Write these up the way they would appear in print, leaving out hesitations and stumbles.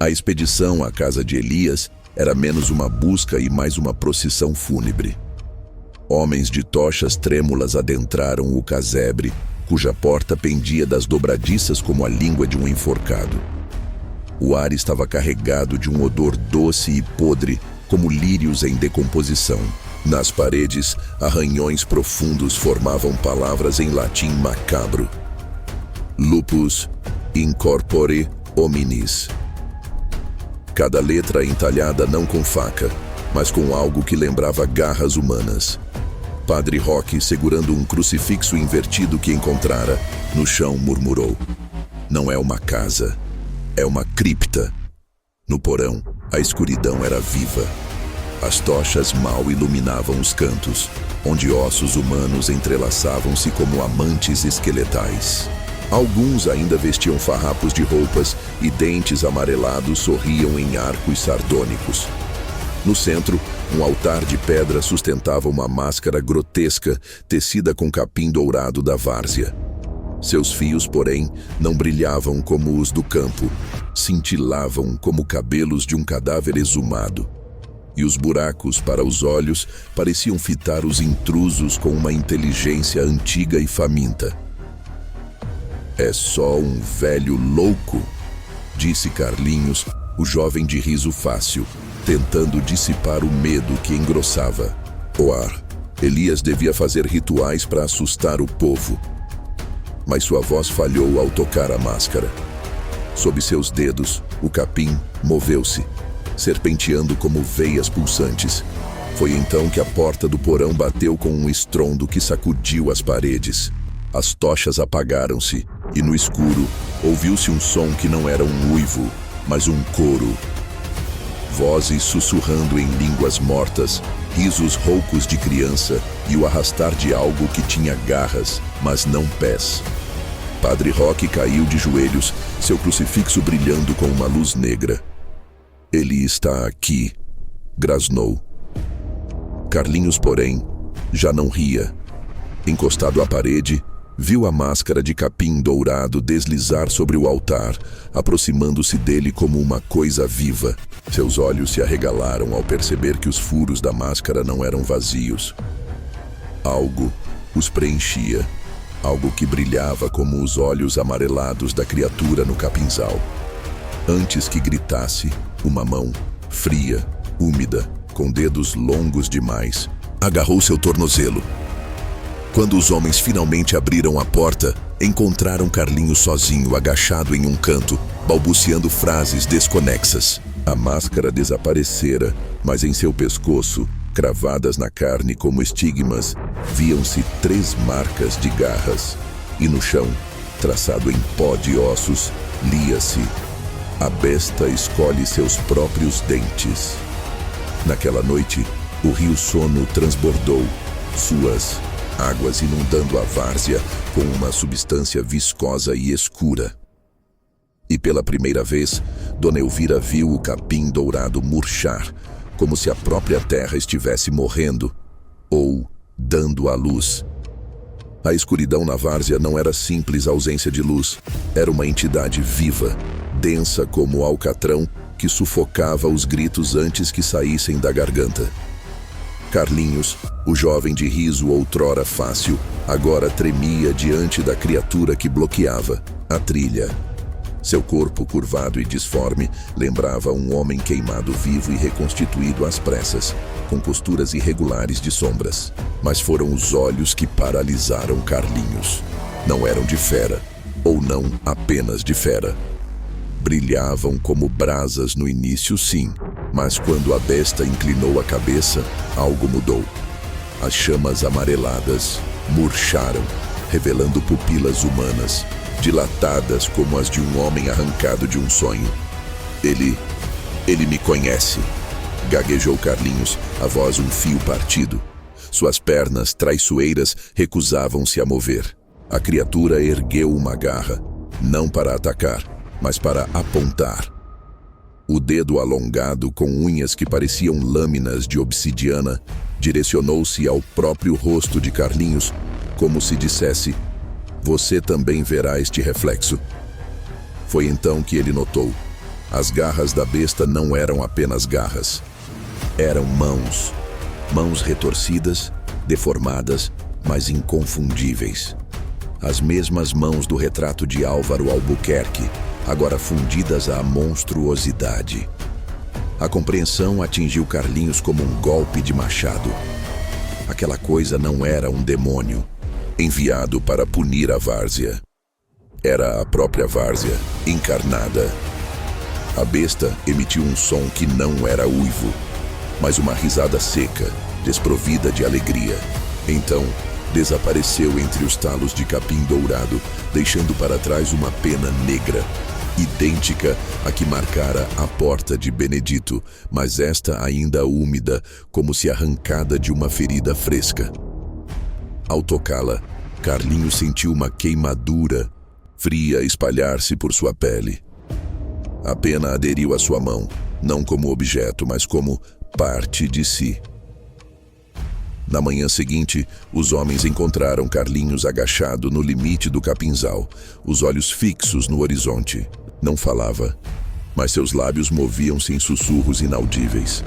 A expedição à casa de Elias era menos uma busca e mais uma procissão fúnebre. Homens de tochas trêmulas adentraram o casebre, cuja porta pendia das dobradiças como a língua de um enforcado. O ar estava carregado de um odor doce e podre, como lírios em decomposição. Nas paredes, arranhões profundos formavam palavras em latim macabro. Lupus incorpore hominis. Cada letra entalhada não com faca, mas com algo que lembrava garras humanas. Padre Roque, segurando um crucifixo invertido que encontrara, no chão murmurou: "Não é uma casa, é uma cripta." No porão, a escuridão era viva. As tochas mal iluminavam os cantos, onde ossos humanos entrelaçavam-se como amantes esqueletais. Alguns ainda vestiam farrapos de roupas e dentes amarelados sorriam em arcos sardônicos. No centro, um altar de pedra sustentava uma máscara grotesca tecida com capim dourado da várzea. Seus fios, porém, não brilhavam como os do campo, cintilavam como cabelos de um cadáver exumado. E os buracos para os olhos pareciam fitar os intrusos com uma inteligência antiga e faminta. "É só um velho louco", disse Carlinhos, o jovem de riso fácil, tentando dissipar o medo que engrossava o ar. Elias devia fazer rituais para assustar o povo. Mas sua voz falhou ao tocar a máscara. Sob seus dedos, o capim moveu-se, serpenteando como veias pulsantes. Foi então que a porta do porão bateu com um estrondo que sacudiu as paredes. As tochas apagaram-se, e no escuro ouviu-se um som que não era um uivo, mas um coro. Vozes sussurrando em línguas mortas, risos roucos de criança e o arrastar de algo que tinha garras, mas não pés. Padre Roque caiu de joelhos, seu crucifixo brilhando com uma luz negra. "Ele está aqui", grasnou. Carlinhos, porém, já não ria. Encostado à parede, viu a máscara de capim dourado deslizar sobre o altar, aproximando-se dele como uma coisa viva. Seus olhos se arregalaram ao perceber que os furos da máscara não eram vazios. Algo os preenchia, algo que brilhava como os olhos amarelados da criatura no capinzal. Antes que gritasse, uma mão, fria, úmida, com dedos longos demais, agarrou seu tornozelo. Quando os homens finalmente abriram a porta, encontraram Carlinhos sozinho, agachado em um canto, balbuciando frases desconexas. A máscara desaparecera, mas em seu pescoço, cravadas na carne como estigmas, viam-se 3 marcas de garras. E no chão, traçado em pó de ossos, lia-se: "A besta escolhe seus próprios dentes." Naquela noite, o rio Sono transbordou, suas águas inundando a várzea com uma substância viscosa e escura. E pela primeira vez, Dona Elvira viu o capim dourado murchar, como se a própria terra estivesse morrendo, ou dando à luz. A escuridão na várzea não era simples ausência de luz, era uma entidade viva, densa como o alcatrão, que sufocava os gritos antes que saíssem da garganta. Carlinhos, o jovem de riso outrora fácil, agora tremia diante da criatura que bloqueava a trilha. Seu corpo curvado e disforme lembrava um homem queimado vivo e reconstituído às pressas, com costuras irregulares de sombras. Mas foram os olhos que paralisaram Carlinhos. Não eram de fera, ou não apenas de fera. Brilhavam como brasas no início, sim, mas quando a besta inclinou a cabeça, algo mudou. As chamas amareladas murcharam, revelando pupilas humanas, dilatadas como as de um homem arrancado de um sonho. Ele me conhece", gaguejou Carlinhos, a voz um fio partido. Suas pernas traiçoeiras recusavam-se a mover. A criatura ergueu uma garra, não para atacar, mas para apontar. O dedo alongado, com unhas que pareciam lâminas de obsidiana, direcionou-se ao próprio rosto de Carlinhos, como se dissesse: "Você também verá este reflexo." Foi então que ele notou. As garras da besta não eram apenas garras. Eram mãos. Mãos retorcidas, deformadas, mas inconfundíveis. As mesmas mãos do retrato de Álvaro Albuquerque, agora fundidas à monstruosidade. A compreensão atingiu Carlinhos como um golpe de machado. Aquela coisa não era um demônio, enviado para punir a várzea. Era a própria várzea, encarnada. A besta emitiu um som que não era uivo, mas uma risada seca, desprovida de alegria. Então, desapareceu entre os talos de capim dourado, deixando para trás uma pena negra, idêntica à que marcara a porta de Benedito, mas esta ainda úmida, como se arrancada de uma ferida fresca. Ao tocá-la, Carlinhos sentiu uma queimadura fria espalhar-se por sua pele. A pena aderiu à sua mão, não como objeto, mas como parte de si. Na manhã seguinte, os homens encontraram Carlinhos agachado no limite do capinzal, os olhos fixos no horizonte. Não falava, mas seus lábios moviam-se em sussurros inaudíveis.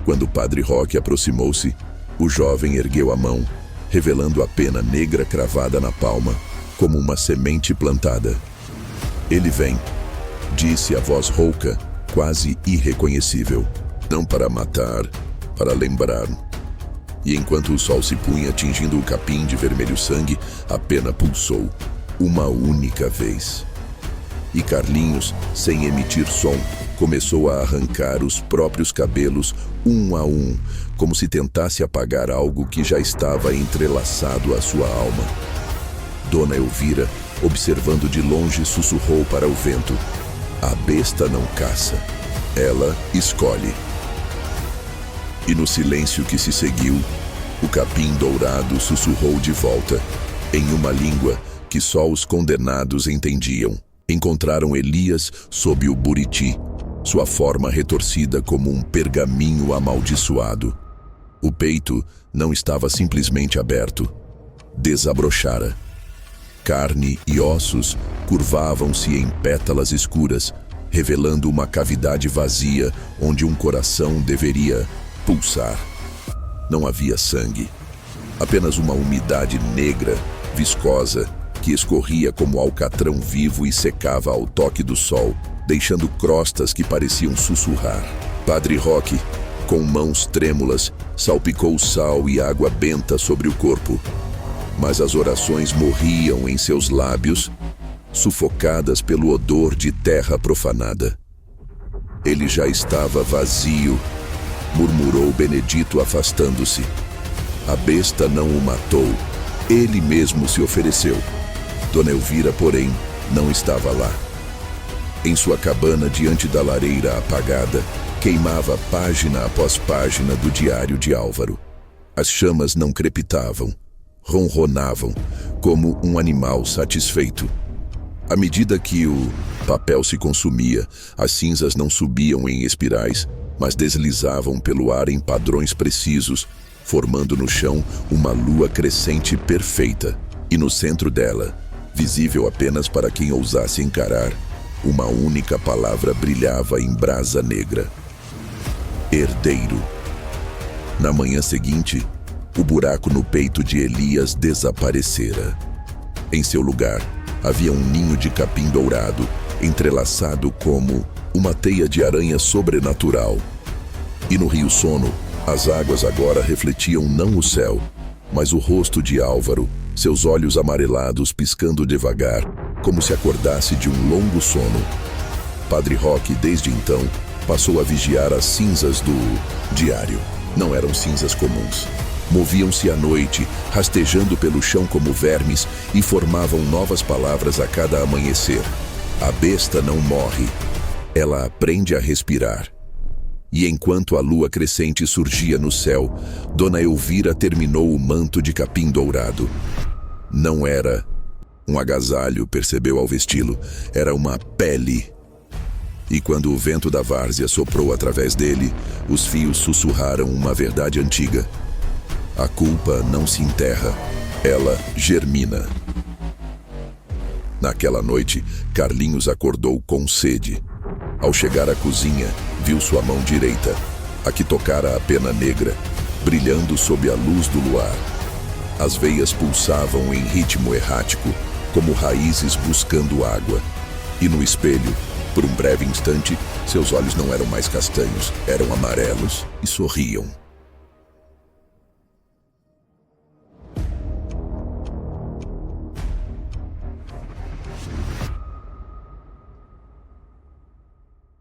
Quando o Padre Roque aproximou-se, o jovem ergueu a mão, revelando a pena negra cravada na palma, como uma semente plantada. "Ele vem", disse a voz rouca, quase irreconhecível. "Não para matar, para lembrar." E enquanto o sol se punha atingindo o capim de vermelho sangue, a pena pulsou, uma única vez. E Carlinhos, sem emitir som, começou a arrancar os próprios cabelos um a um, como se tentasse apagar algo que já estava entrelaçado à sua alma. Dona Elvira, observando de longe, sussurrou para o vento: "A besta não caça, ela escolhe." E no silêncio que se seguiu, o capim dourado sussurrou de volta, em uma língua que só os condenados entendiam. Encontraram Elias sob o buriti, sua forma retorcida como um pergaminho amaldiçoado. O peito não estava simplesmente aberto, desabrochara. Carne e ossos curvavam-se em pétalas escuras, revelando uma cavidade vazia onde um coração deveria pulsar. Não havia sangue, apenas uma umidade negra, viscosa, que escorria como alcatrão vivo e secava ao toque do sol, deixando crostas que pareciam sussurrar. Padre Roque, com mãos trêmulas, salpicou sal e água benta sobre o corpo, mas as orações morriam em seus lábios, sufocadas pelo odor de terra profanada. "Ele já estava vazio", murmurou Benedito, afastando-se. "A besta não o matou, ele mesmo se ofereceu." Dona Elvira, porém, não estava lá. Em sua cabana, diante da lareira apagada, queimava página após página do diário de Álvaro. As chamas não crepitavam, ronronavam, como um animal satisfeito. À medida que o papel se consumia, as cinzas não subiam em espirais, mas deslizavam pelo ar em padrões precisos, formando no chão uma lua crescente perfeita. E no centro dela, visível apenas para quem ousasse encarar, uma única palavra brilhava em brasa negra: herdeiro. Na manhã seguinte, o buraco no peito de Elias desaparecera. Em seu lugar, havia um ninho de capim dourado, entrelaçado como uma teia de aranha sobrenatural. E no rio Sono, as águas agora refletiam não o céu, mas o rosto de Álvaro, seus olhos amarelados piscando devagar, como se acordasse de um longo sono. Padre Roque, desde então, passou a vigiar as cinzas do diário. Não eram cinzas comuns. Moviam-se à noite, rastejando pelo chão como vermes, e formavam novas palavras a cada amanhecer. A besta não morre, ela aprende a respirar. E enquanto a lua crescente surgia no céu, Dona Elvira terminou o manto de capim dourado. Não era um agasalho, percebeu ao vesti-lo, era uma pele. E quando o vento da várzea soprou através dele, os fios sussurraram uma verdade antiga: a culpa não se enterra, ela germina. Naquela noite, Carlinhos acordou com sede. Ao chegar à cozinha, viu sua mão direita, a que tocara a pena negra, brilhando sob a luz do luar. As veias pulsavam em ritmo errático, como raízes buscando água. E no espelho, por um breve instante, seus olhos não eram mais castanhos, eram amarelos e sorriam.